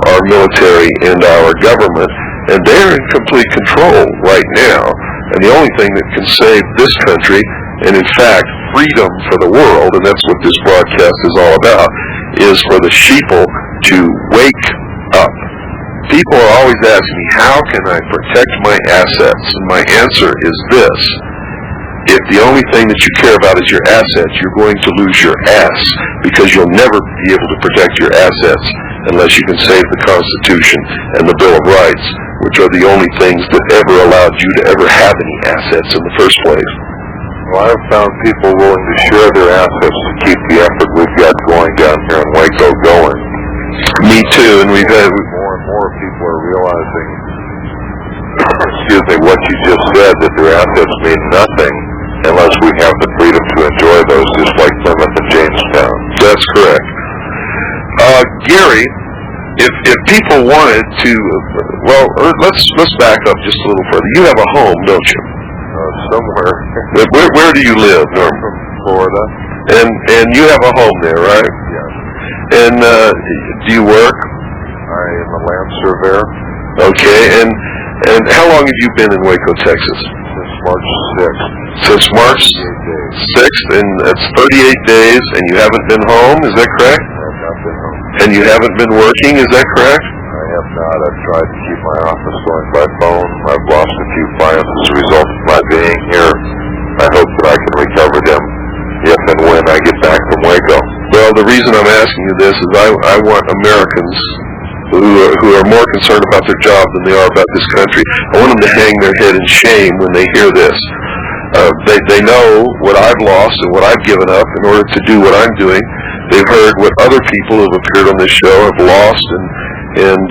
[SPEAKER 2] our military and our government, and they're in complete control right now. And the only thing that can save this country, and in fact freedom for the world, and that's what this broadcast is all about, is for the sheeple to wake up. People are always asking me, how can I protect my assets? And my answer is this: if the only thing that you care about is your assets, you're going to lose your ass, because you'll never be able to protect your assets unless you can save the Constitution and the Bill of Rights, which are the only things that ever allowed you to ever have any assets in the first place.
[SPEAKER 3] Well, I've found people willing to share their assets to keep the effort we've got going down here in WACO going.
[SPEAKER 2] Me too, and we've had...
[SPEAKER 3] More and more people are realizing, excuse me, what you just said, that their assets mean nothing unless we have the freedom to enjoy those, just like Plymouth and Jamestown.
[SPEAKER 2] That's correct. Gary, if people wanted to, well, let's back up just a little further. You have a home, don't you?
[SPEAKER 3] Somewhere.
[SPEAKER 2] Where do you live, Norm?
[SPEAKER 3] From Florida.
[SPEAKER 2] And you have a home there, right?
[SPEAKER 3] Yes.
[SPEAKER 2] And do you work?
[SPEAKER 3] I am a land surveyor.
[SPEAKER 2] Okay, and how long have you been in Waco, Texas?
[SPEAKER 3] Since March 6th.
[SPEAKER 2] Since March 6th, and that's 38 days, and you haven't been home, is that correct?
[SPEAKER 3] I have not been home.
[SPEAKER 2] And you haven't been working, is that correct?
[SPEAKER 3] I have not. I've tried to keep my office going by phone. I've lost a few clients as a result of my being here. I hope that I can recover them if and when I get back from Waco.
[SPEAKER 2] Well, the reason I'm asking you this is I want Americans who are more concerned about their job than they are about this country. I want them to hang their head in shame when they hear this. They know what I've lost and what I've given up in order to do what I'm doing. They've heard what other people who have appeared on this show have lost and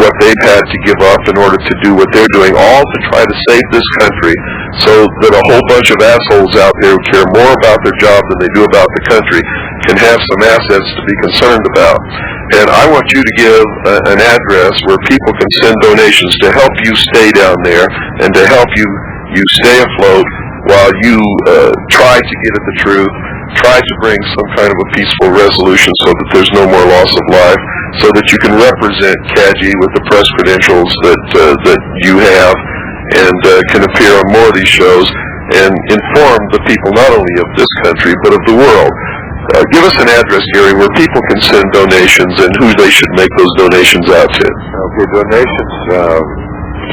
[SPEAKER 2] what they've had to give up in order to do what they're doing, all to try to save this country so that a whole bunch of assholes out there who care more about their job than they do about the country can have some assets to be concerned about. And I want you to give an address where people can send donations to help you stay down there and to help you stay afloat while you try to get at the truth, try to bring some kind of a peaceful resolution so that there's no more loss of life, so that you can represent CAGI with the press credentials that you have and can appear on more of these shows and inform the people not only of this country but of the world. Give us an address, Gary, where people can send donations and who they should make those donations out to.
[SPEAKER 3] Okay, donations,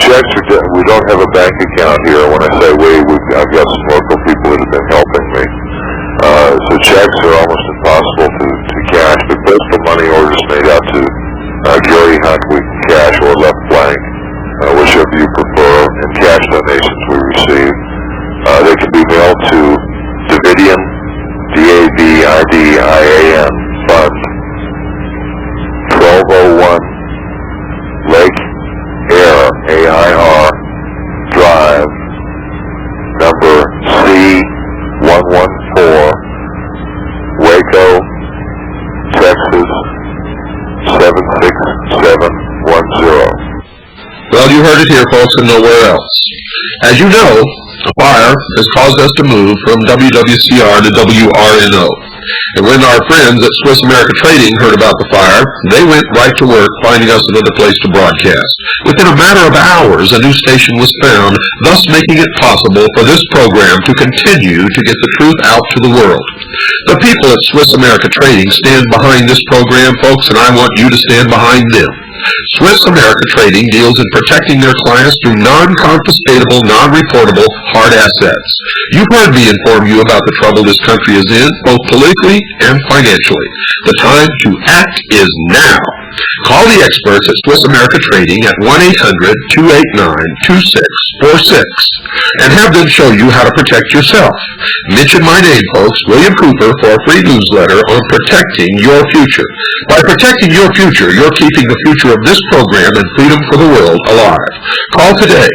[SPEAKER 3] checks, we don't have a bank account here. When I say I've got some local people that have been helping me. So checks are almost impossible to cash, but postal money orders made out to Gary Hunt, we can cash, or left blank, whichever you prefer, and cash donations we receive. They can be mailed to Davidian, D-A-V-I-D-I-A-N, Fund, 1201 Lake Air, A-I-R, Drive, number C114, Waco, Texas, 76710.
[SPEAKER 1] Well, you heard it here, folks, and nowhere else. As you know, a fire has caused us to move from WWCR to WRNO. And when our friends at Swiss America Trading heard about the fire, they went right to work finding us another place to broadcast. Within a matter of hours, a new station was found, thus making it possible for this program to continue to get the truth out to the world. The people at Swiss America Trading stand behind this program, folks, and I want you to stand behind them. Swiss America Trading deals in protecting their clients through non-confiscatable, non-reportable hard assets. You've heard me inform you about the trouble this country is in, both politically and financially. The time to act is now. Call the experts at Swiss America Trading at 1-800-289-2646 and have them show you how to protect yourself. Mention my name, folks, William Cooper, for a free newsletter on protecting your future. By protecting your future, you're keeping the future of this program and freedom for the world alive. Call today,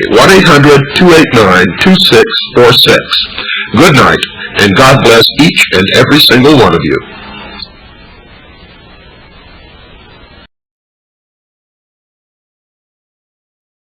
[SPEAKER 1] 1-800-289-2646. Good night, and God bless each and every single one of you.